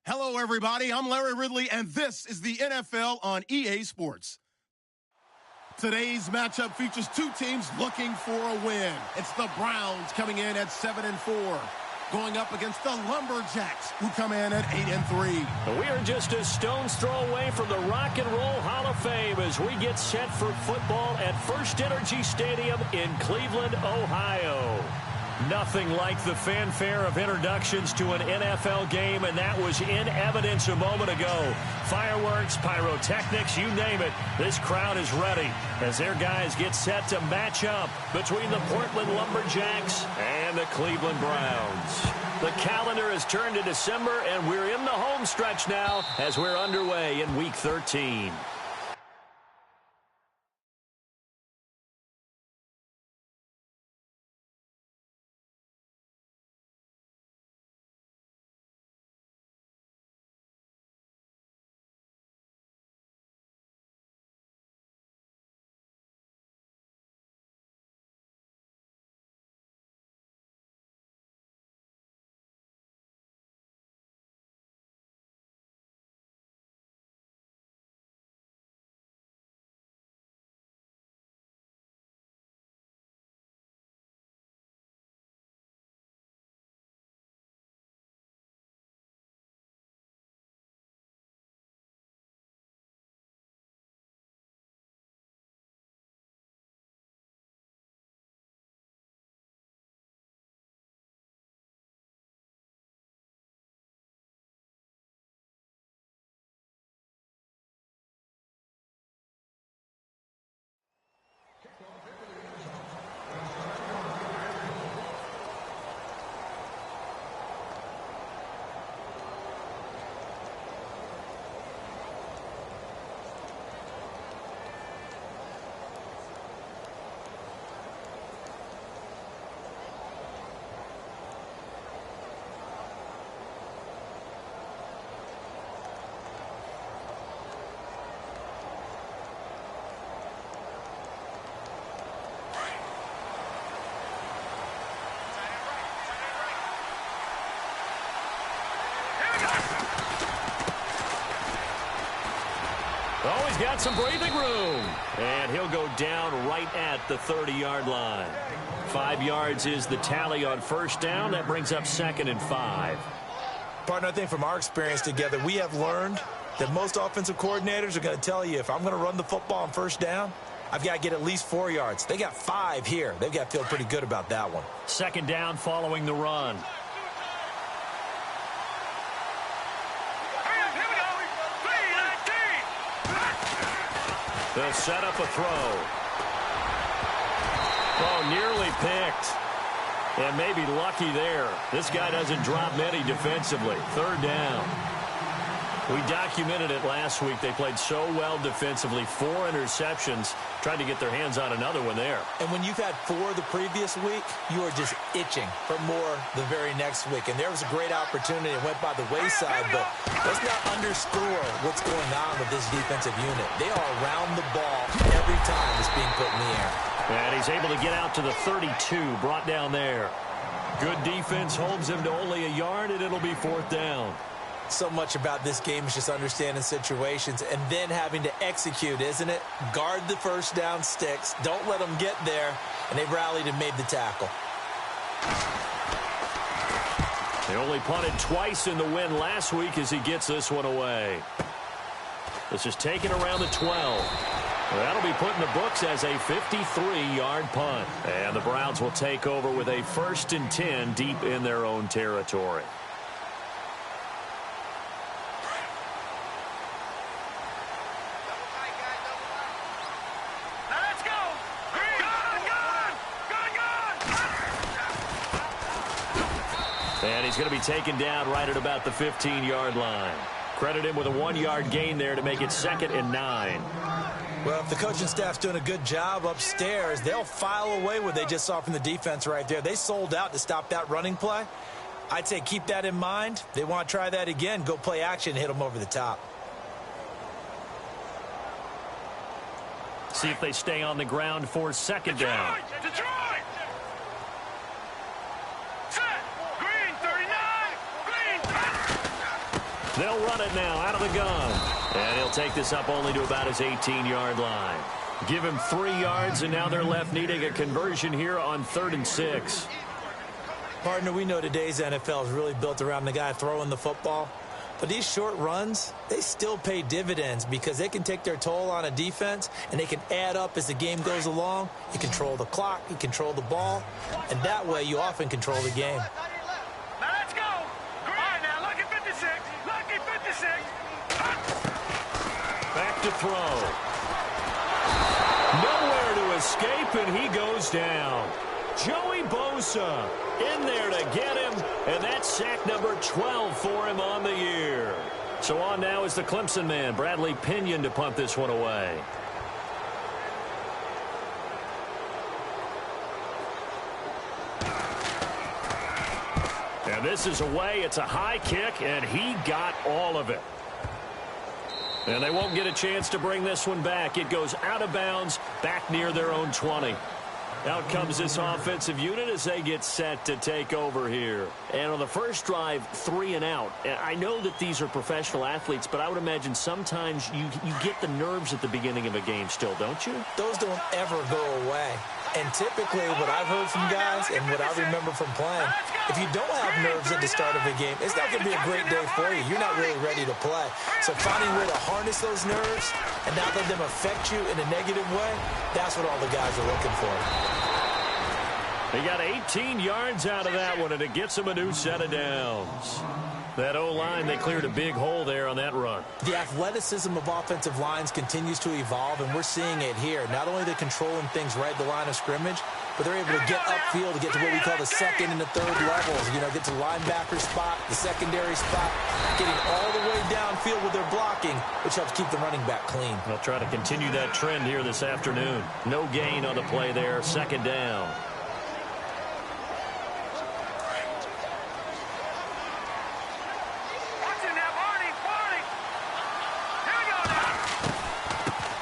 Hello, everybody. I'm Larry Ridley, and this is the NFL on EA Sports. Today's matchup features two teams looking for a win. It's the Browns coming in at 7-4, going up against the Lumberjacks, who come in at 8-3. We are just a stone's throw away from the Rock and Roll Hall of Fame as we get set for football at First Energy Stadium in Cleveland, Ohio. Nothing like the fanfare of introductions to an NFL game, and that was in evidence a moment ago. Fireworks, pyrotechnics, you name it. This crowd is ready as their guys get set to match up between the Portland Lumberjacks and the Cleveland Browns. The calendar has turned to December, and we're in the home stretch now as we're underway in Week 13. Oh, he's got some breathing room. And he'll go down right at the 30-yard line. 5 yards is the tally on first down. That brings up 2nd and 5. Partner, I think from our experience together, we have learned that most offensive coordinators are going to tell you, if I'm going to run the football on first down, I've got to get at least 4 yards. They got 5 here. They've got to feel pretty good about that one. 2nd down following the run. They'll set up a throw. Oh, nearly picked. And maybe lucky there. This guy doesn't drop many defensively. 3rd down. We documented it last week. They played so well defensively. 4 interceptions. Tried to get their hands on another one there. And when you've had 4 the previous week, you are just itching for more the very next week. And there was a great opportunity. It went by the wayside, but let's not underscore what's going on with this defensive unit. They are around the ball every time it's being put in the air. And he's able to get out to the 32, brought down there. Good defense holds him to only a yard, and it'll be 4th down. So much about this game is just understanding situations and then having to execute, isn't it? Guard the first down sticks. Don't let them get there. And they rallied and made the tackle. They only punted twice in the win last week as he gets this one away. This is taken around the 12. That'll be put in the books as a 53-yard punt. And the Browns will take over with a 1st and 10 deep in their own territory. And he's going to be taken down right at about the 15-yard line. Credit him with a 1-yard gain there to make it 2nd and 9. Well, if the coaching staff's doing a good job upstairs, they'll file away what they just saw from the defense right there. They sold out to stop that running play. I'd say keep that in mind. They want to try that again. Go play action, hit them over the top. See if they stay on the ground for 2nd down. Detroit! Set! Green 39! Green! They'll run it now out of the gun. And he'll take this up only to about his 18-yard line. Give him 3 yards, and now they're left needing a conversion here on 3rd and 6. Partner, we know today's NFL is really built around the guy throwing the football. But these short runs, they still pay dividends because they can take their toll on a defense, and they can add up as the game goes along. You control the clock, you control the ball, and that way you often control the game. Now let's go. All right, now lucky 56. Lucky 56. Back to throw. Nowhere to escape, and he goes down. Joey Bosa in there to get him, and that's sack number 12 for him on the year. So on now is the Clemson man, Bradley Pinion, to punt this one away. And this is away. It's a high kick, and he got all of it. And they won't get a chance to bring this one back. It goes out of bounds, back near their own 20. Out comes this offensive unit as they get set to take over here. And on the first drive, 3 and out. I know that these are professional athletes, but I would imagine sometimes you get the nerves at the beginning of a game still, don't you? Those don't ever go away. And typically what I've heard from guys and what I remember from playing, if you don't have nerves at the start of a game, it's not going to be a great day for you. You're not really ready to play. So finding a way to harness those nerves and not let them affect you in a negative way, that's what all the guys are looking for. He got 18 yards out of that one, and it gets him a new set of downs. That O-line, they cleared a big hole there on that run. The athleticism of offensive lines continues to evolve, and we're seeing it here. Not only are they controlling things right at the line of scrimmage, but they're able to get upfield to get to what we call the second and the third levels. You know, get to the linebacker spot, the secondary spot, getting all the way downfield with their blocking, which helps keep the running back clean. They'll try to continue that trend here this afternoon. No gain on the play there, 2nd down.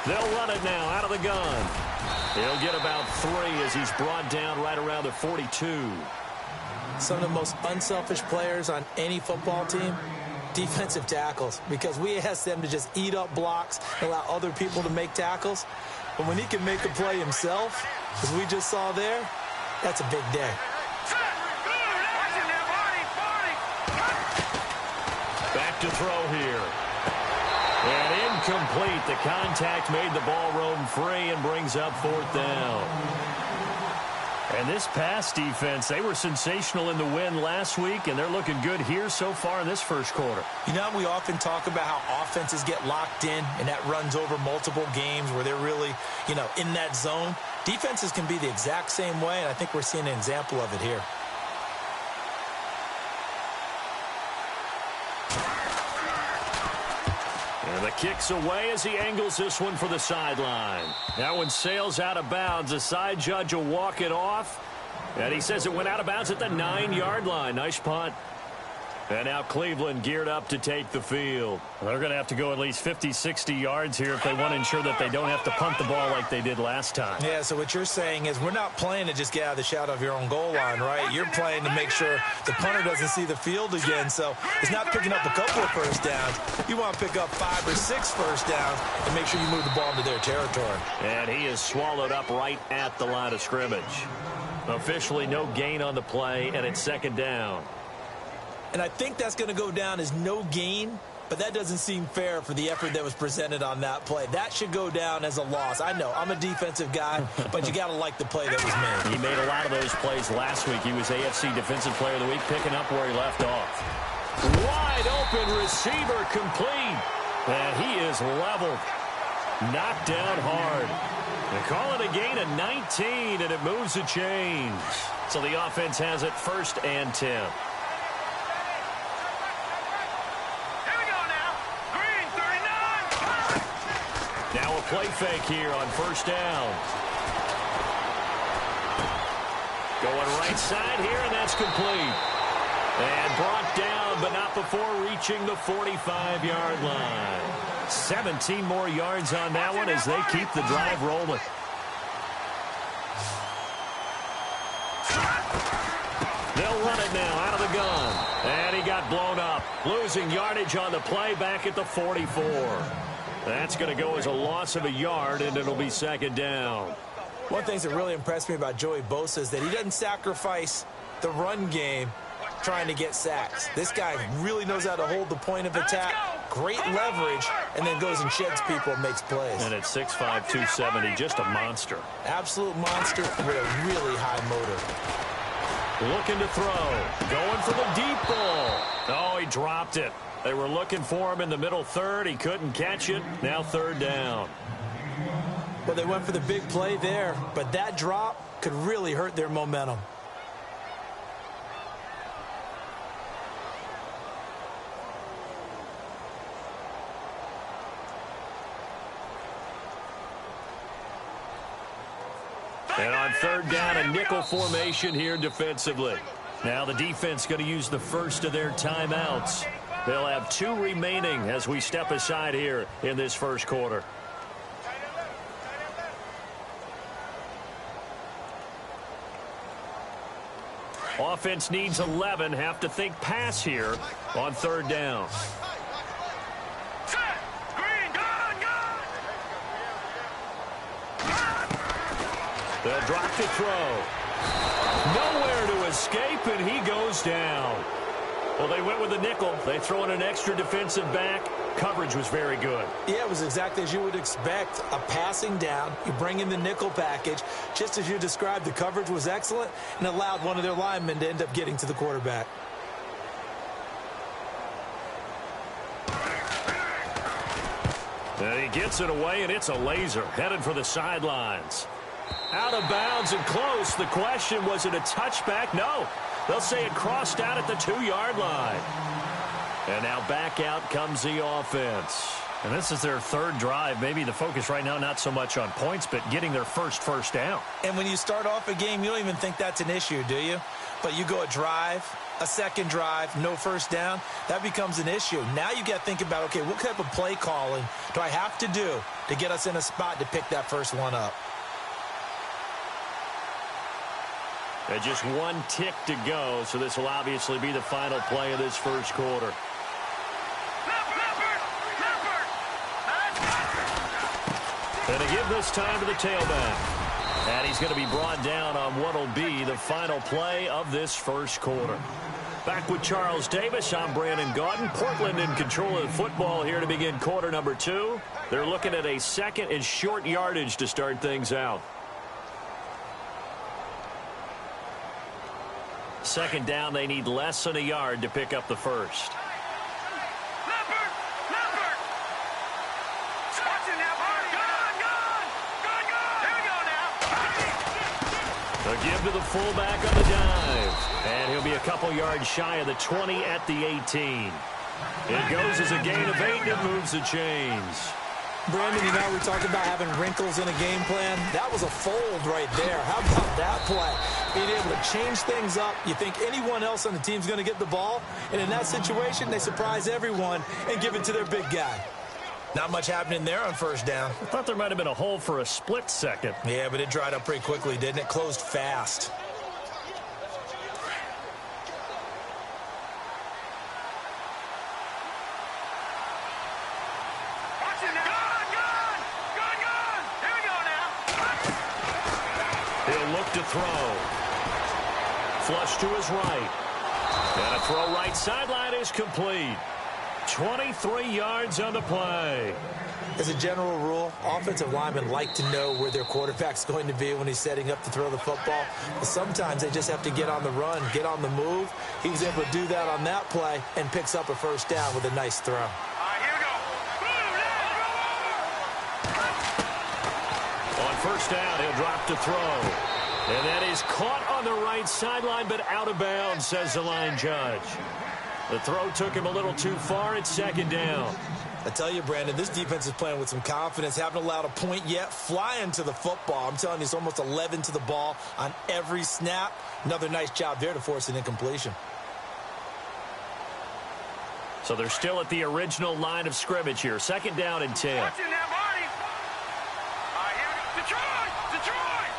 They'll run it now out of the gun. He'll get about 3 as he's brought down right around the 42. Some of the most unselfish players on any football team, defensive tackles, because we ask them to just eat up blocks and allow other people to make tackles. But when he can make a play himself, as we just saw there, that's a big day. Back to throw here. And incomplete. The contact made the ball roam free and brings up 4th down. And this pass defense, they were sensational in the win last week, and they're looking good here so far in this first quarter. You know, we often talk about how offenses get locked in, and that runs over multiple games where they're really, you know, in that zone. Defenses can be the exact same way, and I think we're seeing an example of it here. And the kick's away as he angles this one for the sideline. That one sails out of bounds. The side judge will walk it off. And he says it went out of bounds at the 9-yard line. Nice punt. And now Cleveland geared up to take the field. They're going to have to go at least 50, 60 yards here if they want to ensure that they don't have to punt the ball like they did last time. Yeah, so what you're saying is we're not playing to just get out of the shadow of your own goal line, right? You're playing to make sure the punter doesn't see the field again. So it's not picking up a couple of first downs. You want to pick up 5 or 6 first downs and make sure you move the ball into their territory. And he is swallowed up right at the line of scrimmage. Officially no gain on the play, and it's 2nd down. And I think that's going to go down as no gain, but that doesn't seem fair for the effort that was presented on that play. That should go down as a loss. I know, I'm a defensive guy, but you got to like the play that was made. He made a lot of those plays last week. He was AFC Defensive Player of the Week, picking up where he left off. Wide open receiver complete. And he is leveled. Knocked down hard. They call it a gain of 19, and it moves the chains. So the offense has it 1st and 10. Now a play fake here on 1st down. Going right side here, and that's complete. And brought down, but not before reaching the 45-yard line. 17 more yards on that one as they keep the drive rolling. They'll run it now out of the gun. And he got got blown up. Losing yardage on the play back at the 44. That's going to go as a loss of a yard, and it'll be second down. One thing that really impressed me about Joey Bosa is that he doesn't sacrifice the run game trying to get sacks. This guy really knows how to hold the point of attack, great leverage, and then goes and sheds people and makes plays. And at 6'5", 270, just a monster. Absolute monster with a really high motor. Looking to throw. Going for the deep ball. Oh, he dropped it. They were looking for him in the middle third. He couldn't catch it. Now third down. Well, they went for the big play there, but that drop could really hurt their momentum. And on third down, a nickel formation here defensively. Now the defense going to use the first of their timeouts. They'll have 2 remaining as we step aside here in this first quarter. Offense needs 11. Have to think pass here on third down. They'll drop to throw. Nowhere to escape, and he goes down. Well, they went with a nickel. They throw in an extra defensive back. Coverage was very good. Yeah, it was exactly as you would expect. A passing down. You bring in the nickel package. Just as you described, the coverage was excellent and allowed one of their linemen to end up getting to the quarterback. And he gets it away, and it's a laser. Headed for the sidelines. Out of bounds and close. The question, was it a touchback? No. They'll say it crossed out at the 2-yard line. And now back out comes the offense. And this is their third drive. Maybe the focus right now not so much on points, but getting their first down. And when you start off a game, you don't even think that's an issue, do you? But you go a drive, a second drive, no first down, that becomes an issue. Now you got to think about, okay, what type of play calling do I have to do to get us in a spot to pick that first one up? And just 1 tick to go, so this will obviously be the final play of this first quarter. And to give this time to the tailback. And he's going to be brought down on what will be the final play of this first quarter. Back with Charles Davis, I'm Brandon Gaudin. Portland in control of the football here to begin quarter number 2. They're looking at a second and short yardage to start things out. Second down, they need less than a yard to pick up the first. A give to the fullback on the dive. And he'll be a couple yards shy of the 20 at the 18. It goes as a gain of 8 and it moves the chains. Brandon, you know, we talked about having wrinkles in a game plan. That was a fold right there. How about that play? Being able to change things up. You think anyone else on the team's going to get the ball, and in that situation, they surprise everyone and give it to their big guy. Not much happening there on first down. I thought there might have been a hole for a split second. Yeah, but it dried up pretty quickly, didn't it? Closed fast. He'll look to throw. Flush to his right. And a throw right sideline is complete. 23 yards on the play. As a general rule, offensive linemen like to know where their quarterback's going to be when he's setting up to throw the football. But sometimes they just have to get on the run, get on the move. He was able to do that on that play and picks up a first down with a nice throw. On first down, he'll drop to throw. And that is caught on the right sideline, but out of bounds, says the line judge. The throw took him a little too far. It's second down. I tell you, Brandon, this defense is playing with some confidence. Haven't allowed a point yet. Flying to the football. I'm telling you, it's almost 11 to the ball on every snap. Another nice job there to force an incompletion. So they're still at the original line of scrimmage here. Second down and 10. Watch it now, Marty. All right, here we go. Detroit! Detroit!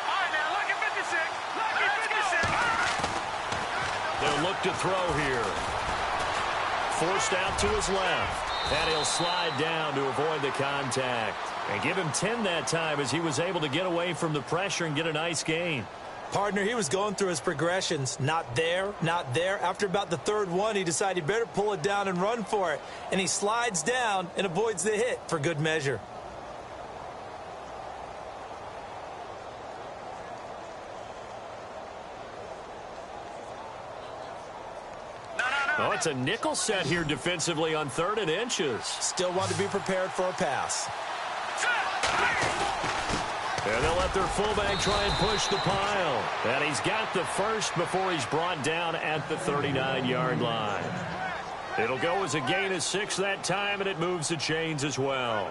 All right, now, look at 56. Look at 56. look to throw here. Forced out to his left. And he'll slide down to avoid the contact. And give him 10 that time as he was able to get away from the pressure and get a nice gain. Partner, he was going through his progressions. Not there, not there. After about the third one, he decided he better pull it down and run for it. And he slides down and avoids the hit for good measure. Oh, it's a nickel set here defensively on 3rd and inches. Still want to be prepared for a pass. And they'll let their fullback try and push the pile. And he's got the first before he's brought down at the 39-yard line. It'll go as a gain of 6 that time, and it moves the chains as well.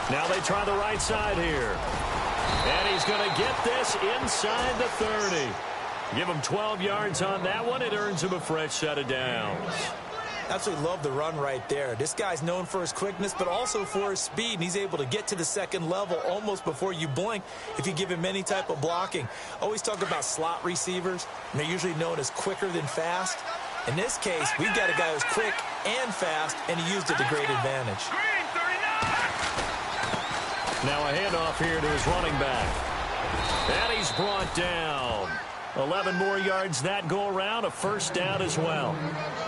Now they try the right side here. And he's going to get this inside the 30. Give him 12 yards on that one. It earns him a fresh set of downs. Absolutely love the run right there. This guy's known for his quickness, but also for his speed. And he's able to get to the second level almost before you blink if you give him any type of blocking. Always talk about slot receivers, and they're usually known as quicker than fast. In this case, we've got a guy who's quick and fast, and he used it to great advantage. Now a handoff here to his running back. And he's brought down. 11 more yards that go around, a first down as well.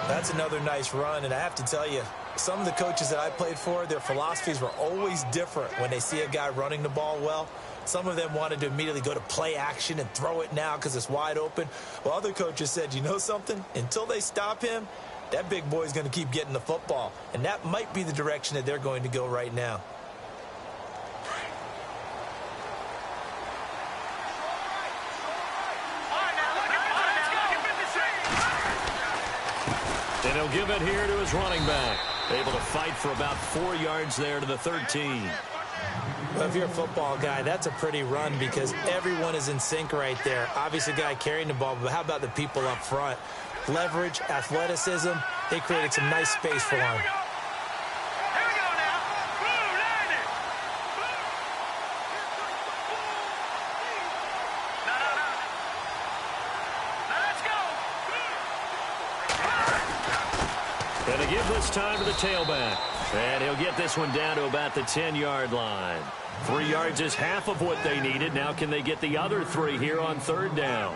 That's another nice run, and I have to tell you, some of the coaches that I played for, their philosophies were always different when they see a guy running the ball well. Some of them wanted to immediately go to play action and throw it now because it's wide open. While other coaches said, you know something? Until they stop him, that big boy's going to keep getting the football. And that might be the direction that they're going to go right now. And he'll give it here to his running back. Able to fight for about 4 yards there to the 13. Well, if you're a football guy, that's a pretty run because everyone is in sync right there. Obviously, the guy carrying the ball, but how about the people up front? Leverage, athleticism, they created some nice space for him. And to give this time to the tailback. And he'll get this one down to about the 10-yard line. 3 yards is half of what they needed. Now can they get the other 3 here on 3rd down?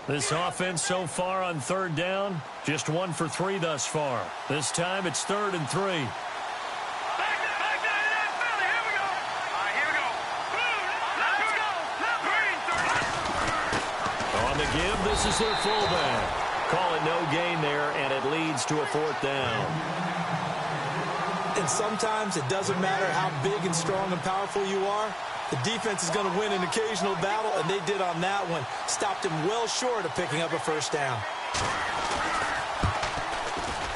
This offense so far on 3rd down, just 1 for 3 thus far. This time it's 3rd and 3. Give, this is their fullback. Call it no gain there, and it leads to a 4th down. And sometimes it doesn't matter how big and strong and powerful you are. The defense is going to win an occasional battle, and they did on that one. Stopped him well short of picking up a first down.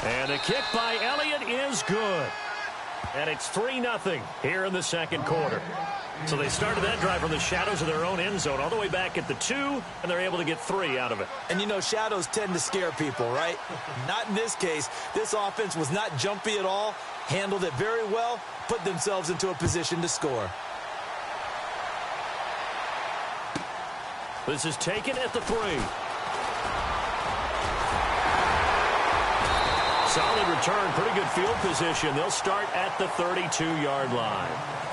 And a kick by Elliott is good. And it's 3-0 here in the second quarter. So they started that drive from the shadows of their own end zone all the way back at the 2, and they're able to get 3 out of it. And, you know, shadows tend to scare people, right? Not in this case. This offense was not jumpy at all, handled it very well, put themselves into a position to score. This is taken at the 3. Solid return, pretty good field position. They'll start at the 32-yard line.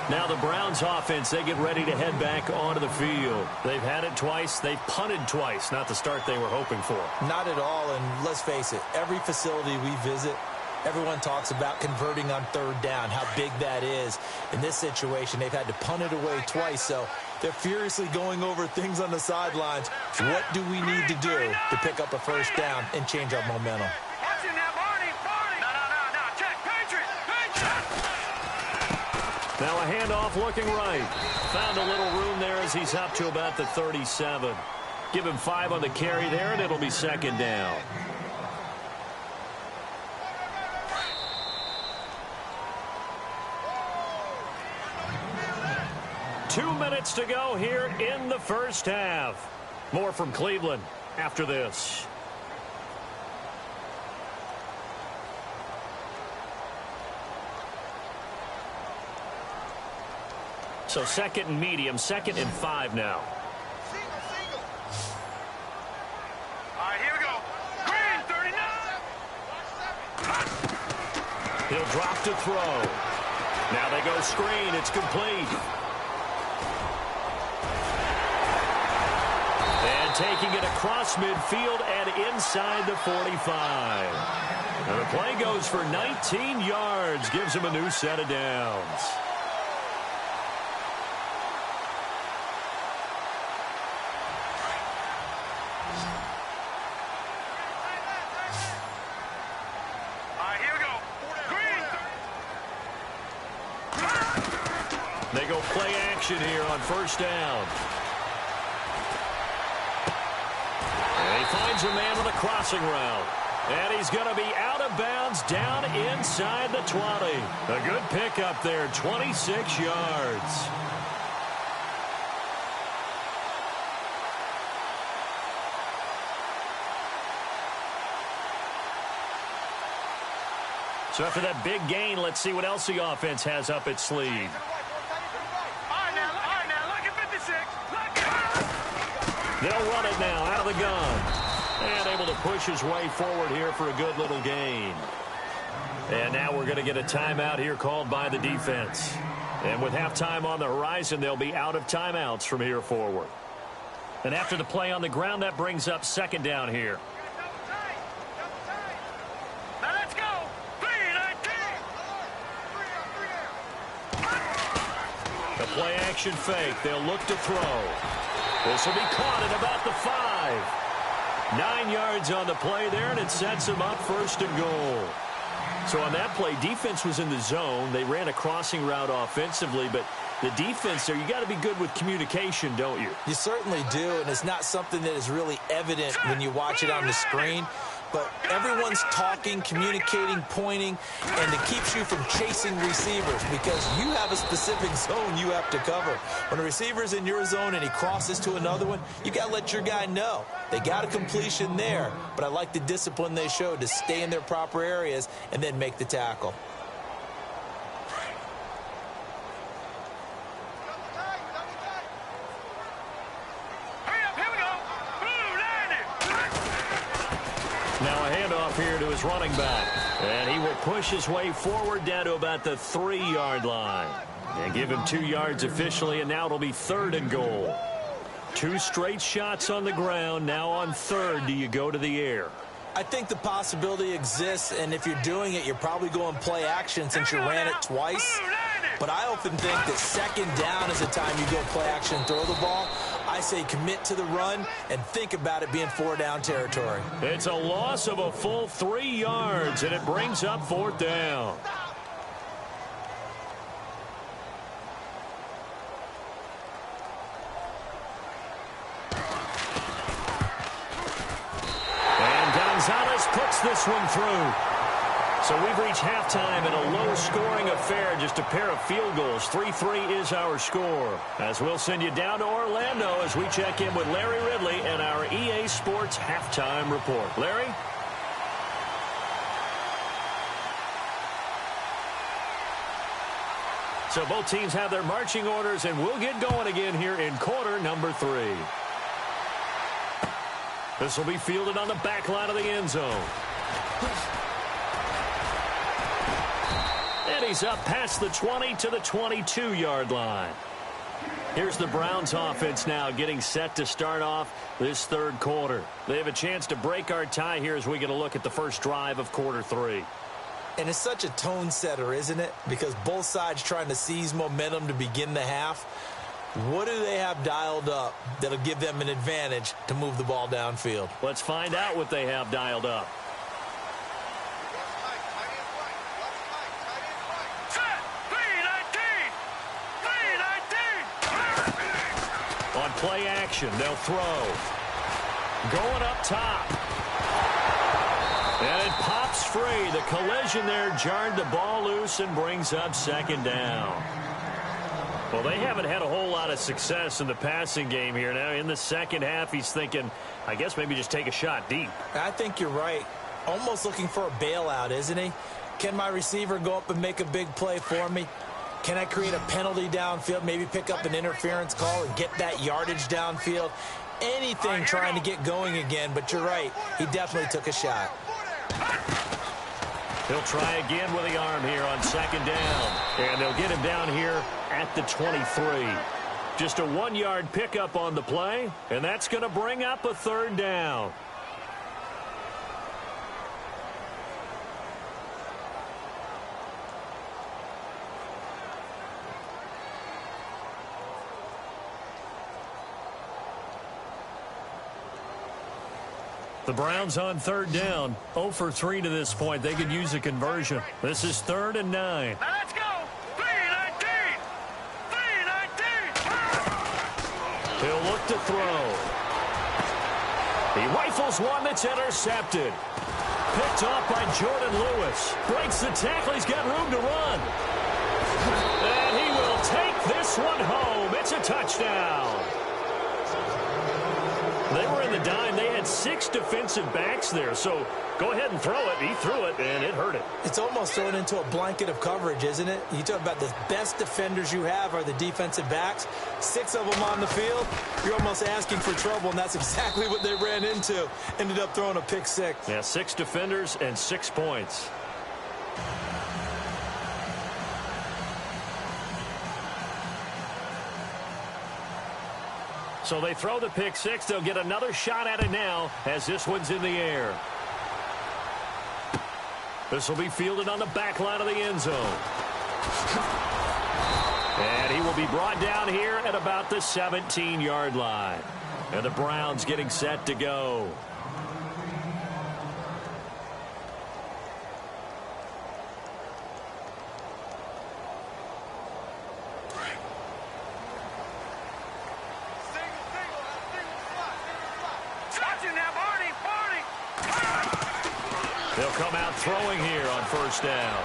Now the Browns offense, they get ready to head back onto the field. They've had it twice. They've punted twice. Not the start they were hoping for. Not at all, and let's face it, every facility we visit, everyone talks about converting on 3rd down, how big that is. In this situation, they've had to punt it away twice, so they're furiously going over things on the sidelines. What do we need to do to pick up a first down and change our momentum? Now a handoff looking right. Found a little room there as he's up to about the 37. Give him 5 on the carry there, and it'll be 2nd down. minutes to go here in the first half. More from Cleveland after this. So second and medium, 2nd and 5 now. All right, here we go. Green, 39. He'll drop to throw. Now they go screen. It's complete. And taking it across midfield and inside the 45. And the play goes for 19 yards. Gives him a new set of downs. They go play action here on first down. And he finds a man on the crossing route. And he's going to be out of bounds down inside the 20. A good pickup there, 26 yards. So after that big gain, let's see what else the offense has up its sleeve. They'll run it now out of the gun. And able to push his way forward here for a good little gain. And now we're going to get a timeout here called by the defense. And with halftime on the horizon, they'll be out of timeouts from here forward. And after the play on the ground, that brings up 2nd down here. Now let's go. 3-19. The play action fake. They'll look to throw. This will be caught at about the 5. 9 yards on the play there, and it sets them up 1st and goal. So on that play, defense was in the zone. They ran a crossing route offensively, but the defense there, you got to be good with communication, don't you? You certainly do, and it's not something that is really evident when you watch it on the screen. But everyone's talking, communicating, pointing, and it keeps you from chasing receivers because you have a specific zone you have to cover. When a receiver's in your zone and he crosses to another one, you got to let your guy know. They got a completion there, but I like the discipline they showed to stay in their proper areas and then make the tackle. Now a handoff here to his running back. And he will push his way forward down to about the 3-yard line. And give him 2 yards officially, and now it'll be 3rd and goal. 2 straight shots on the ground. Now on 3rd, do you go to the air? I think the possibility exists, and if you're doing it, you're probably going play action since you ran it twice. But I often think that 2nd down is the time you go play action, throw the ball. I say commit to the run and think about it being 4-down territory. It's a loss of a full 3 yards, and it brings up 4th down. And Gonzalez puts this one through. So we've reached halftime in a low-scoring affair, just a pair of field goals. 3-3 is our score. As we'll send you down to Orlando as we check in with Larry Ridley and our EA Sports Halftime Report. Larry? So both teams have their marching orders, and we'll get going again here in quarter number 3. This will be fielded on the back line of the end zone. And he's up past the 20 to the 22-yard line. Here's the Browns offense now getting set to start off this 3rd quarter. They have a chance to break our tie here as we get a look at the first drive of quarter 3. And it's such a tone setter, isn't it? Because both sides trying to seize momentum to begin the half. What do they have dialed up that'll give them an advantage to move the ball downfield? Let's find out what they have dialed up. On play action, they'll throw. Going up top. And it pops free. The collision there jarred the ball loose and brings up 2nd down. Well, they haven't had a whole lot of success in the passing game here. Now, in the second half, he's thinking, I guess maybe just take a shot deep. I think you're right. Almost looking for a bailout, isn't he? Can my receiver go up and make a big play for me? Can I create a penalty downfield, maybe pick up an interference call and get that yardage downfield? Anything trying to get going again, but you're right. He definitely took a shot. He'll try again with the arm here on second down. And they'll get him down here at the 23. Just a 1-yard pickup on the play, and that's going to bring up a third down. The Browns on third down, 0 for 3 to this point. They could use a conversion. This is 3rd and 9. Now let's go. 3-19. 3-19. He'll look to throw. He rifles one that's intercepted. Picked off by Jordan Lewis. Breaks the tackle. He's got room to run. And he will take this one home. It's a touchdown. They were in the dime. They had 6 defensive backs there. So go ahead and throw it. He threw it, and it hurt it. It's almost thrown into a blanket of coverage, isn't it? You talk about the best defenders you have are the defensive backs. 6 of them on the field. You're almost asking for trouble, and that's exactly what they ran into. Ended up throwing a pick 6. Yeah, 6 defenders and 6 points. So they throw the pick 6. They'll get another shot at it now as this one's in the air. This will be fielded on the back line of the end zone. And he will be brought down here at about the 17-yard line. And the Browns getting set to go. They'll come out throwing here on first down.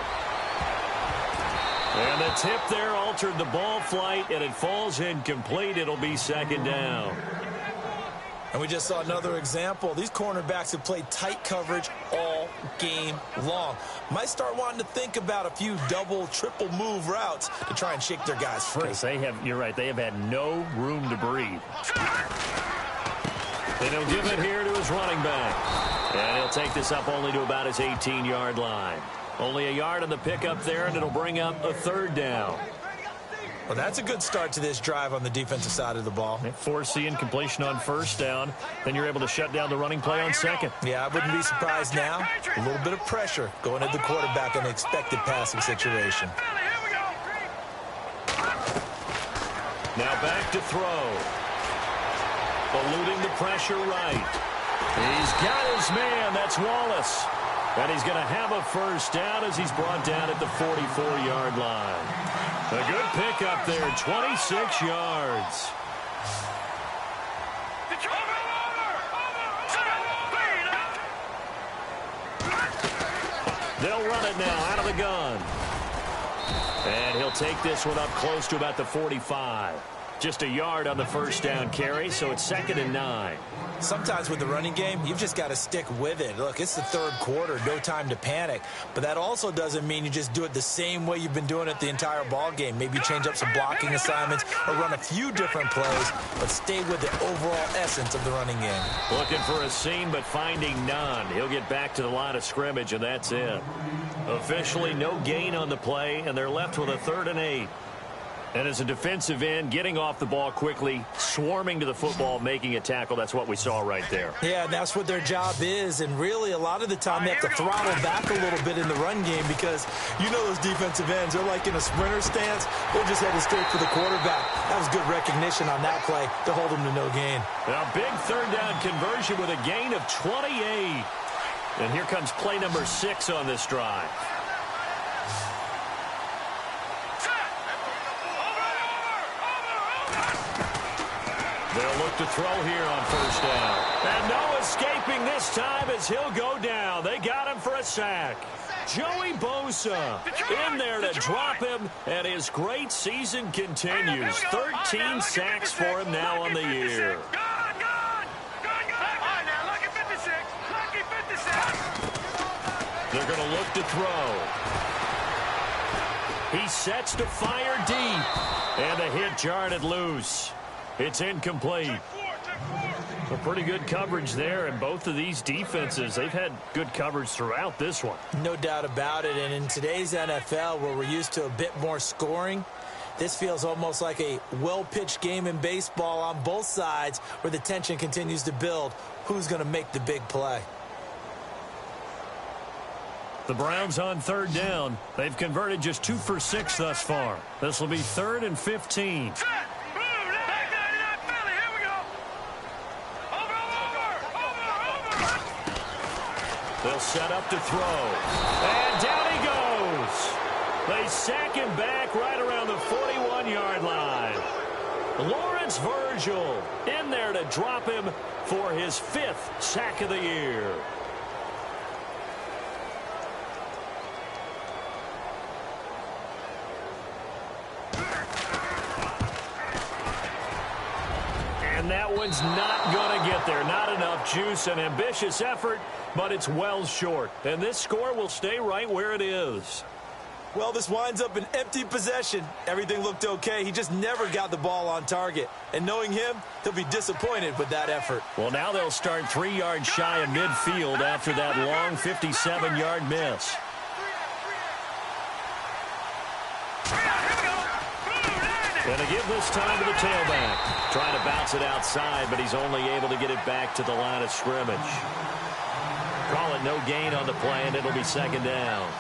And the tip there altered the ball flight, and it falls incomplete. It'll be second down. And we just saw another example. These cornerbacks have played tight coverage all game long. Might start wanting to think about a few double, triple move routes to try and shake their guys free. You're right, they have had no room to breathe. And he'll give it here to his running back. And he'll take this up only to about his 18-yard line. Only a yard on the pickup there, and it'll bring up a third down. Well, that's a good start to this drive on the defensive side of the ball. Forcing completion on first down. Then you're able to shut down the running play on second. Yeah, I wouldn't be surprised now. A little bit of pressure going at the quarterback in an expected passing situation. Now back to throw. Eluding the pressure right. He's got his man. That's Wallace. And he's going to have a first down as he's brought down at the 44-yard line. A good pickup there, 26 yards. They'll run it now out of the gun. And he'll take this one up close to about the 45. Just a yard on the first down carry, so it's 2nd and 9. Sometimes with the running game, you've just got to stick with it. Look, it's the third quarter, no time to panic. But that also doesn't mean you just do it the same way you've been doing it the entire ball game. Maybe change up some blocking assignments or run a few different plays, but stay with the overall essence of the running game. Looking for a seam, but finding none. He'll get back to the line of scrimmage, and that's it. Officially no gain on the play, and they're left with a 3rd and 8. And as a defensive end, getting off the ball quickly, swarming to the football, making a tackle, that's what we saw right there. Yeah, and that's what their job is. And really, a lot of the time, they have to throttle back a little bit in the run game because you know those defensive ends, they're like in a sprinter stance. They're just headed straight for the quarterback. That was good recognition on that play to hold them to no gain. Now, big third down conversion with a gain of 28. And here comes play number 6 on this drive. They'll look to throw here on first down. And no escaping escaping this time as he'll go down. They got him for a sack. Joey Bosa in there to drop him, and his great season continues. 13 sacks for him now on the year. They're going to look to throw. He sets to fire deep, and the hit jarred it loose. It's incomplete. A pretty good coverage there, and both of these defenses, they've had good coverage throughout this one. No doubt about it, and in today's NFL, where we're used to a bit more scoring, this feels almost like a well-pitched game in baseball on both sides where the tension continues to build. Who's going to make the big play? The Browns on third down. They've converted just 2 for 6 thus far. This will be 3rd and 15. They'll set up to throw. And down he goes. They sack him back right around the 41-yard line. Lawrence Virgil in there to drop him for his 5th sack of the year. And that one's not going to get there. Not enough juice. An ambitious effort, but it's well short. And this score will stay right where it is. Well, this winds up an empty possession. Everything looked okay. He just never got the ball on target. And knowing him, he'll be disappointed with that effort. Well, now they'll start 3 yards shy of midfield after that long 57-yard miss. And to give this time to the tailback. Trying to bounce it outside, but he's only able to get it back to the line of scrimmage. Call it no gain on the play, and it'll be 2nd down.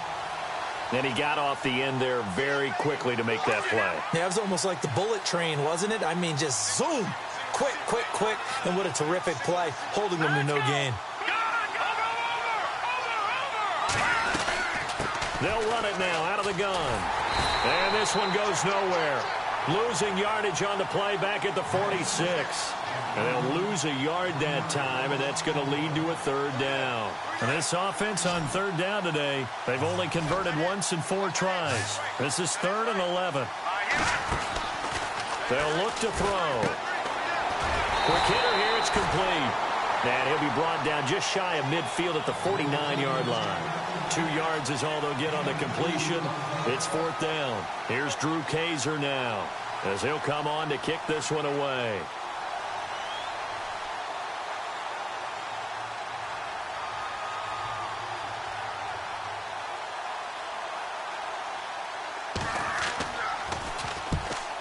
And he got off the end there very quickly to make that play. Yeah, it was almost like the bullet train, wasn't it? I mean, just zoom. Quick, quick, quick. And what a terrific play, holding them to no gain. They'll run it now out of the gun. And this one goes nowhere. Losing yardage on the play back at the 46. And they'll lose a yard that time, and that's going to lead to a 3rd down. And this offense on 3rd down today, they've only converted once in 4 tries. This is 3rd and 11. They'll look to throw. Quick hitter here, it's complete. And he'll be brought down just shy of midfield at the 49-yard line. 2 yards is all they'll get on the completion. It's 4th down. Here's Drew Kaiser now, as he'll come on to kick this one away.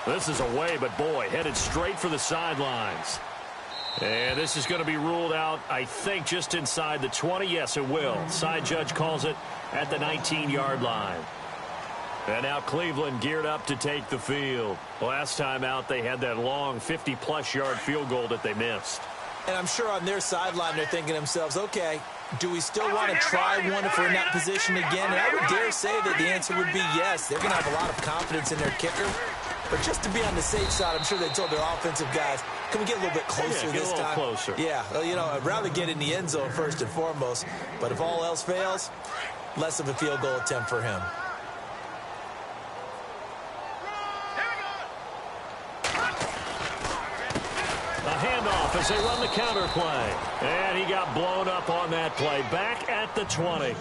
This is away, but boy, headed straight for the sidelines. And this is going to be ruled out, I think, just inside the 20. Yes, it will. Side judge calls it at the 19-yard line. And now Cleveland geared up to take the field. Last time out, they had that long 50-plus yard field goal that they missed. And I'm sure on their sideline they're thinking to themselves, okay, do we still want to try one if we're in that position again? And I would dare say that the answer would be yes. They're going to have a lot of confidence in their kicker. But just to be on the safe side, I'm sure they told their offensive guys, can we get a little bit closer this time? Closer. Yeah, well, you know, I'd rather get in the end zone first and foremost. But if all else fails, less of a field goal attempt for him. A handoff as they run the counter play. And he got blown up on that play. Back at the 20.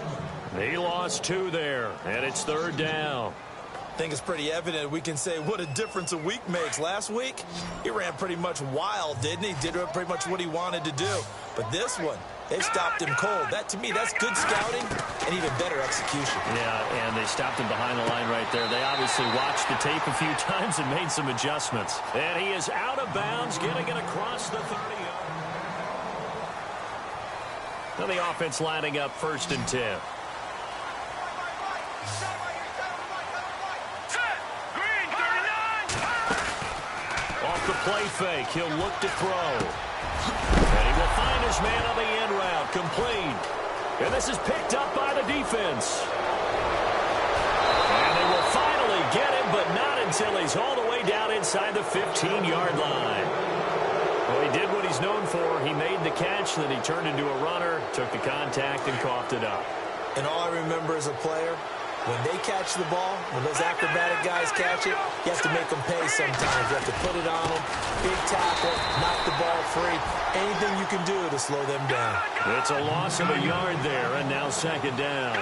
He lost 2 there, and it's 3rd down. I think it's pretty evident we can say what a difference a week makes. Last week, he ran pretty much wild, didn't he? Did pretty much what he wanted to do. But this one, they stopped him cold. That, to me, that's good scouting and even better execution. Yeah, and they stopped him behind the line right there. They obviously watched the tape a few times and made some adjustments. And he is out of bounds, getting it across the 30-yard. Now the offense lining up 1st and 10. The play fake. He'll look to throw. And he will find his man on the end route. Complete. And this is picked up by the defense. And they will finally get him, but not until he's all the way down inside the 15-yard line. Well, he did what he's known for. He made the catch, then he turned into a runner, took the contact, and coughed it up. And all I remember as a player, when they catch the ball, when those acrobatic guys catch it, you have to make them pay sometimes. You have to put it on them, big tackle, knock the ball free. Anything you can do to slow them down. It's a loss of a yard there, and now second down.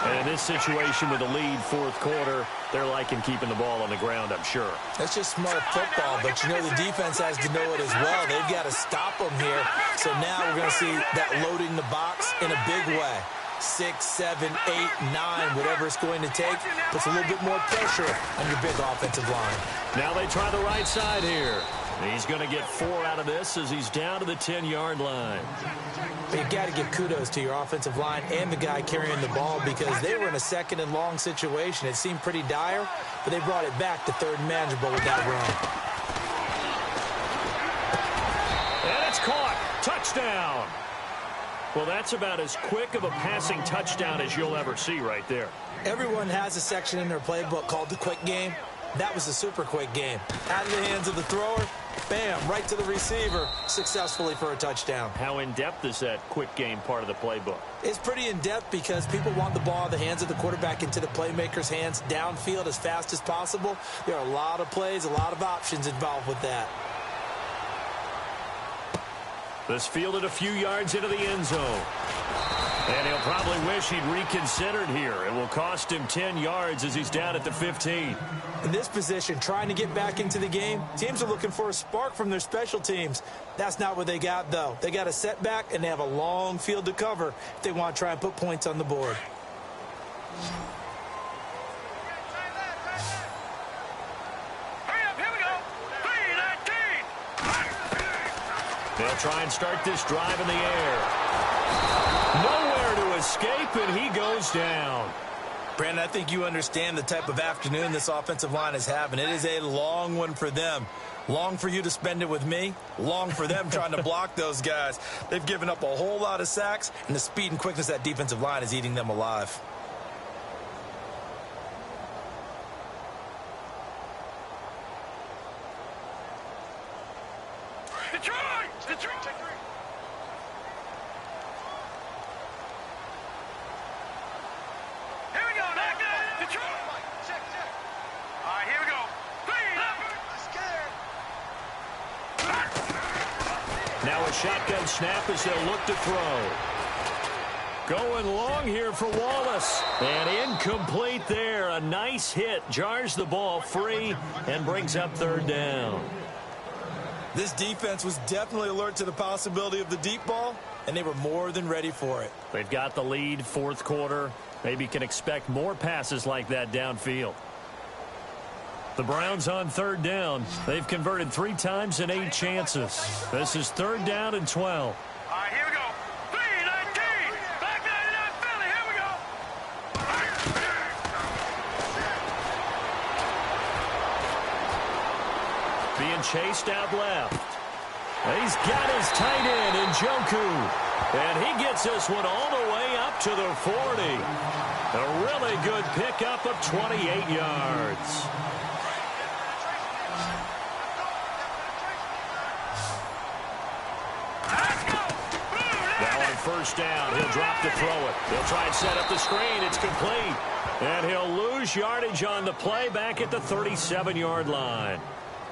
And in this situation with the lead fourth quarter, they're liking keeping the ball on the ground, I'm sure. That's just smart football, but you know the defense has to know it as well. They've got to stop them here. So now we're going to see that loading the box in a big way. 6, 7, 8, 9, whatever it's going to take, puts a little bit more pressure on your big offensive line. Now they try the right side here. He's going to get 4 out of this as he's down to the 10-yard line. But you've got to give kudos to your offensive line and the guy carrying the ball because they were in a second and long situation. It seemed pretty dire, but they brought it back to third and manageable with that run. And it's caught. Touchdown. Well, that's about as quick of a passing touchdown as you'll ever see right there. Everyone has a section in their playbook called the quick game. That was a super quick game. Out of the hands of the thrower, bam, right to the receiver, successfully for a touchdown. How in-depth is that quick game part of the playbook? It's pretty in-depth because people want the ball in the hands of the quarterback into the playmaker's hands downfield as fast as possible. There are a lot of plays, a lot of options involved with that. This fielded a few yards into the end zone. And he'll probably wish he'd reconsidered here. It will cost him 10 yards as he's down at the 15. In this position, trying to get back into the game, teams are looking for a spark from their special teams. That's not what they got, though. They got a setback, and they have a long field to cover if they want to try and put points on the board. Hurry up, here we go. 3-19. They'll try and start this drive in the air. Nowhere to escape, and he goes down. Brandon, I think you understand the type of afternoon this offensive line is having. It is a long one for them. Long for you to spend it with me. Long for them trying to block those guys. They've given up a whole lot of sacks, and the speed and quickness of that defensive line is eating them alive. Detroit! Detroit! Here we go, knock it! Detroit! Check. All right, here we go. 3, Now a shotgun snap as they'll look to throw. Going long here for Wallace. And incomplete there. A nice hit. Jars the ball free and brings up third down. This defense was definitely alert to the possibility of the deep ball, and they were more than ready for it. They've got the lead fourth quarter. Maybe can expect more passes like that downfield. The Browns on third down. They've converted 3 times in 8 chances. This is third down and 12. All right, here we go. 3-19. Back 99 Philly. Here we go. Being chased out left. He's got his tight end in Njoku. And he gets this one all the way up to the 40. A really good pickup of 28 yards. Now on first down, he'll drop to throw it. He'll try and set up the screen. It's complete. And he'll lose yardage on the play back at the 37-yard line.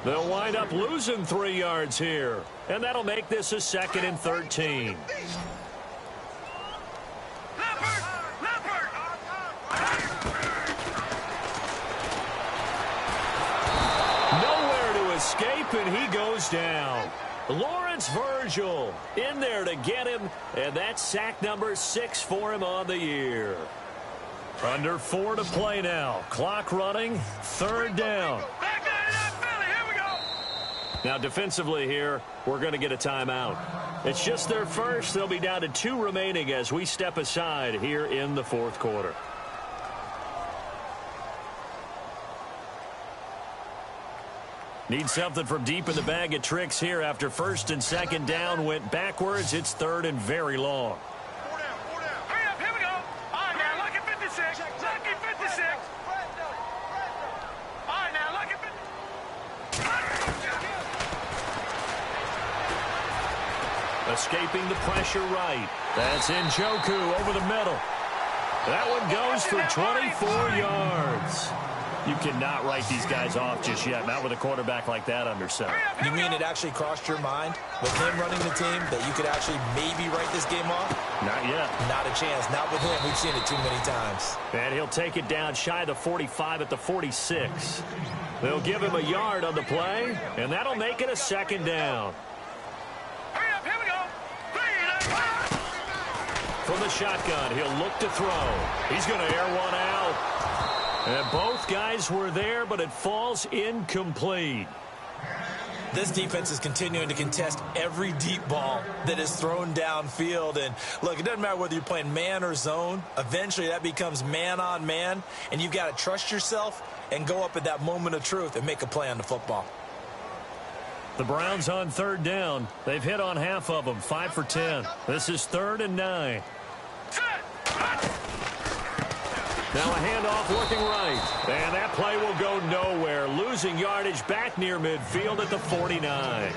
They'll wind up losing 3 yards here. And that'll make this a 2nd and 13. Nowhere to escape, and he goes down. Lawrence Virgil in there to get him, and that's sack number 6 for him on the year. Under 4 to play now. Clock running, third down. Now, defensively here, we're going to get a timeout. It's just their first. They'll be down to 2 remaining as we step aside here in the fourth quarter. Need something from deep in the bag of tricks here after first and second down went backwards. It's third and very long. Hurry up, here we go. All right, now, lucky 56. Lucky 56. All right, now, lucky 56. Escaping the pressure right. That's Njoku over the middle. That one goes for 24 yards. You cannot write these guys off just yet, not with a quarterback like that under center. You mean it actually crossed your mind with him running the team that you could actually maybe write this game off? Not yet. Not a chance. Not with him. We've seen it too many times. And he'll take it down shy of the 45 at the 46. They'll give him a yard on the play, and that'll make it a second down. Hurry up, here we go. From the shotgun, he'll look to throw. He's going to air one out. And both guys were there, but it falls incomplete. This defense is continuing to contest every deep ball that is thrown downfield. And, look, it doesn't matter whether you're playing man or zone. Eventually, that becomes man on man. And you've got to trust yourself and go up at that moment of truth and make a play on the football. The Browns on third down. They've hit on half of them, 5 for 10. This is 3rd and 9. Now a handoff looking right. And that play will go nowhere. Losing yardage back near midfield at the 49.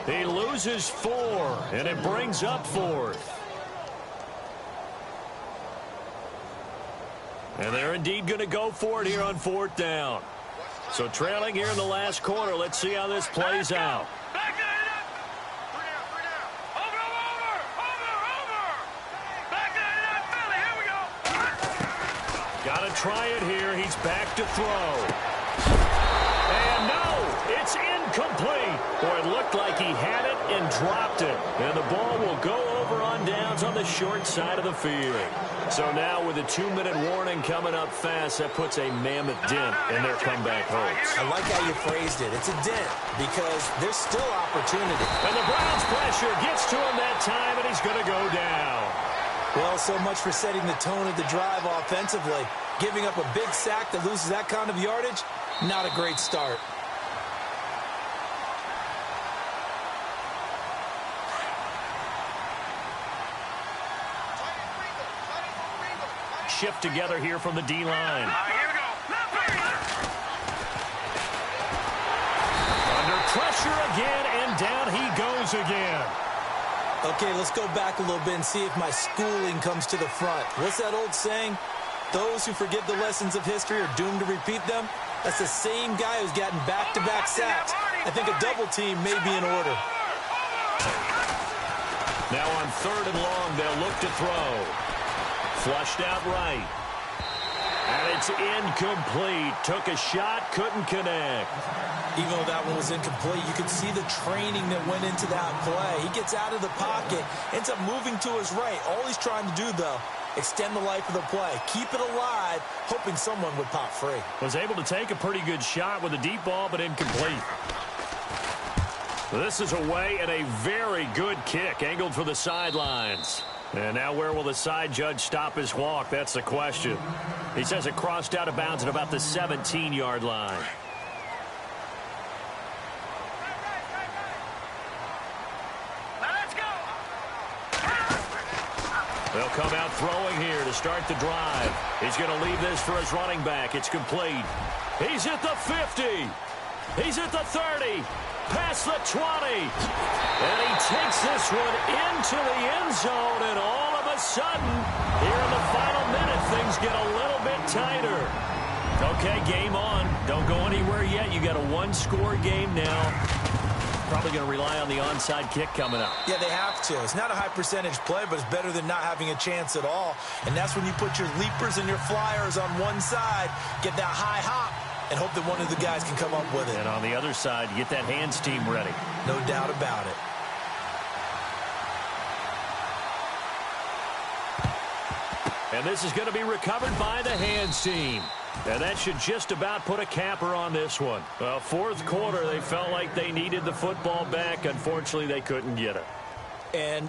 He loses 4, and it brings up 4th. And they're indeed going to go for it here on 4th down. So trailing here in the last quarter. Let's see how this plays out. Got to try it here. He's back to throw. And no, it's incomplete. Boy, it looked like he had it and dropped it. And the ball will go over on downs on the short side of the field. So now with a 2-minute warning coming up fast, that puts a mammoth dent in their comeback hopes. I like how you phrased it. It's a dent because there's still opportunity. And the Browns pressure gets to him that time, and he's going to go down. Well, so much for setting the tone of the drive offensively. Giving up a big sack that loses that kind of yardage, not a great start. Shift together here from the D-line. Here we go. Under pressure again, and down he goes again. Okay, let's go back a little bit and see if my schooling comes to the front. What's that old saying? Those who forget the lessons of history are doomed to repeat them. That's the same guy who's gotten back-to-back sacks. I think a double team may be in order. Now on 3rd and long, they'll look to throw. Flushed out right. And it's incomplete. Took a shot, couldn't connect. Even though that one was incomplete, you can see the training that went into that play. He gets out of the pocket, ends up moving to his right. All he's trying to do, though, extend the life of the play. Keep it alive, hoping someone would pop free. Was able to take a pretty good shot with a deep ball, but incomplete. This is away and a very good kick, angled for the sidelines. And now where will the side judge stop his walk? That's the question. He says it crossed out of bounds at about the 17-yard line. They'll come out throwing here to start the drive. He's going to leave this for his running back. It's complete. He's at the 50. He's at the 30. Past the 20. And he takes this one into the end zone. And all of a sudden, here in the final minute, things get a little bit tighter. Okay, game on. Don't go anywhere yet. You got a one-score game now. Probably going to rely on the onside kick coming up. Yeah, they have to. It's not a high-percentage play, but it's better than not having a chance at all. And that's when you put your leapers and your flyers on one side, get that high hop, and hope that one of the guys can come up with it. And on the other side, get that hands team ready. No doubt about it. And this is going to be recovered by the hands team. And that should just about put a capper on this one. Fourth quarter, they felt like they needed the football back. Unfortunately, they couldn't get it. And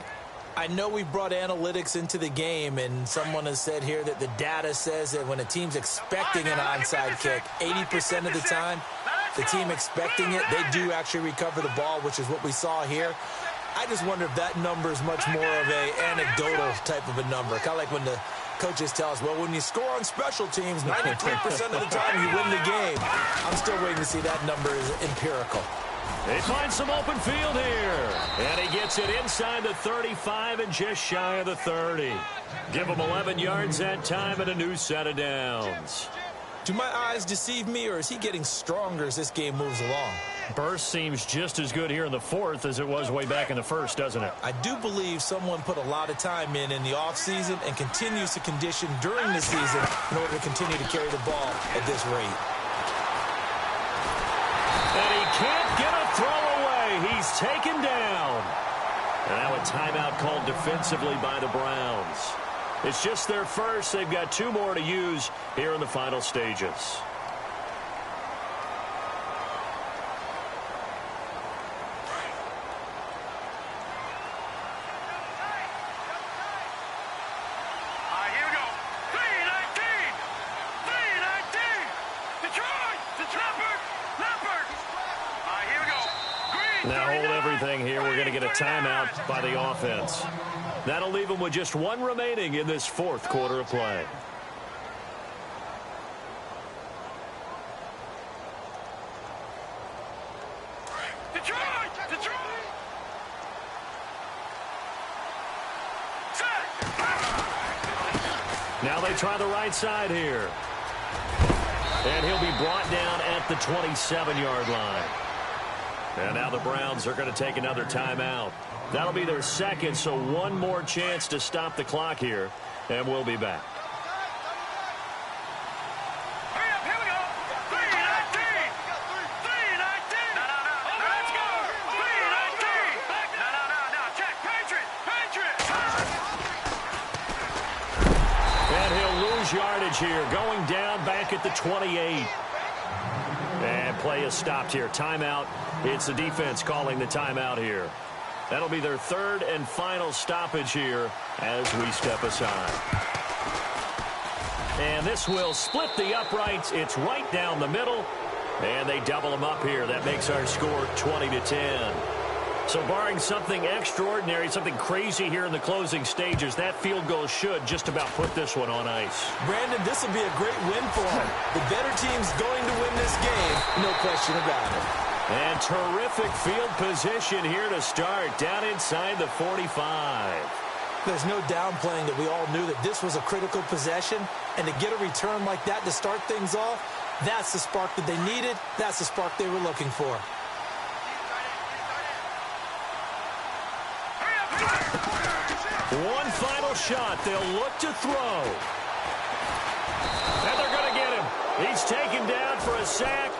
I know we brought analytics into the game, and someone has said here that the data says that when a team's expecting an onside kick, 80% of the time, the team expecting it, they do actually recover the ball, which is what we saw here. I just wonder if that number is much more of a anecdotal type of a number. Kind of like when the coaches tell us, well, when you score on special teams, 93% of the time you win the game. I'm still waiting to see that number is empirical. They find some open field here. And he gets it inside the 35 and just shy of the 30. Give him 11 yards that time and a new set of downs. Do my eyes deceive me, or is he getting stronger as this game moves along? Burst seems just as good here in the fourth as it was way back in the first, doesn't it? I do believe someone put a lot of time in the offseason and continues to condition during the season in order to continue to carry the ball at this rate. And he can't get a throw away. He's taken down. And now a timeout called defensively by the Browns. It's just their first. They've got 2 more to use here in the final stages. Now hold everything here. We're going to get a timeout by the offense. That'll leave them with just 1 remaining in this fourth quarter of play. Detroit! Detroit! Now they try the right side here. And he'll be brought down at the 27-yard line. And now the Browns are going to take another timeout. That'll be their second, so 1 more chance to stop the clock here, and we'll be back. Hurry up, here we go. 3:19. 3:19. No, let's go. 3:19. No, check. Patriot. And he'll lose yardage here, going down back at the 28. And play is stopped here. Timeout. It's the defense calling the timeout here. That'll be their 3rd and final stoppage here as we step aside. And this will split the uprights. It's right down the middle. And they double them up here. That makes our score 20-10. So barring something extraordinary, something crazy here in the closing stages, that field goal should just about put this one on ice. Brandon, this will be a great win for him. The better team's going to win this game, no question about it. And terrific field position here to start, down inside the 45. There's no downplaying that we all knew that this was a critical possession, and to get a return like that to start things off, that's the spark that they needed. That's the spark they were looking for. One final shot. They'll look to throw. And they're going to get him. He's taken down for a sack,